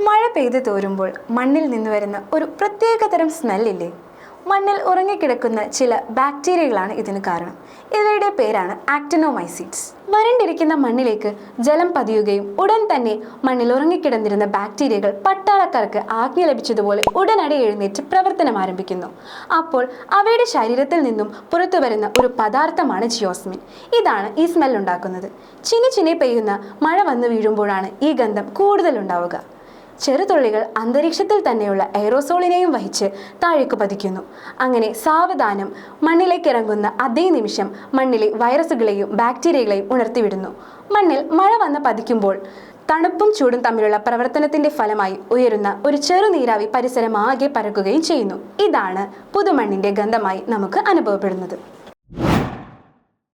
മഴ പെയ്തു തോരുമ്പോൾ മണ്ണിൽ നിന്ന് വരുന്ന ഒരു പ്രത്യേകതരം സ്മെല്ലില്ലേ? മണ്ണിൽ ഉറങ്ങിക്കിടക്കുന്ന ചില ബാക്ടീരിയകളാണ് ഇതിന് കാരണം. ഇവയുടെ പേരാണ് ആക്ടിനോമൈസീറ്റ്സ്. വരണ്ടിരിക്കുന്ന മണ്ണിലേക്ക് ജലം പതിയുകയും ഉടൻ തന്നെ മണ്ണിൽ ഉറങ്ങിക്കിടന്നിരുന്ന ബാക്ടീരിയകൾ പട്ടാളക്കാർക്ക് ആജ്ഞ ലഭിച്ചതുപോലെ ഉടനടി എഴുന്നേറ്റ് പ്രവർത്തനം ആരംഭിക്കുന്നു. അപ്പോൾ അവയുടെ ശരീരത്തിൽ നിന്നും പുറത്തു വരുന്ന ഒരു പദാർത്ഥമാണ് ജിയോസ്മിൻ. ഇതാണ് ഈ സ്മെല്ലുണ്ടാക്കുന്നത്. ചിനി പെയ്യുന്ന മഴ വന്നു വീഴുമ്പോഴാണ് ഈ ഗന്ധം കൂടുതൽ ഉണ്ടാവുക. ചെറുതുള്ളികൾ അന്തരീക്ഷത്തിൽ തന്നെയുള്ള എയറോസോളിനെയും വഹിച്ച് താഴേക്ക് പതിക്കുന്നു. അങ്ങനെ സാവധാനം മണ്ണിലേക്ക് ഇറങ്ങുന്ന അതേ നിമിഷം മണ്ണിലെ വൈറസുകളെയും ബാക്ടീരിയകളെയും ഉണർത്തിവിടുന്നു. മണ്ണിൽ മഴ വന്ന് പതിക്കുമ്പോൾ തണുപ്പും ചൂടും തമ്മിലുള്ള പ്രവർത്തനത്തിന്റെ ഫലമായി ഉയരുന്ന ഒരു ചെറുനീരാവി പരിസരമാകെ പരക്കുകയും ചെയ്യുന്നു. ഇതാണ് പുതുമണ്ണിന്റെ ഗന്ധമായി നമുക്ക് അനുഭവപ്പെടുന്നത്.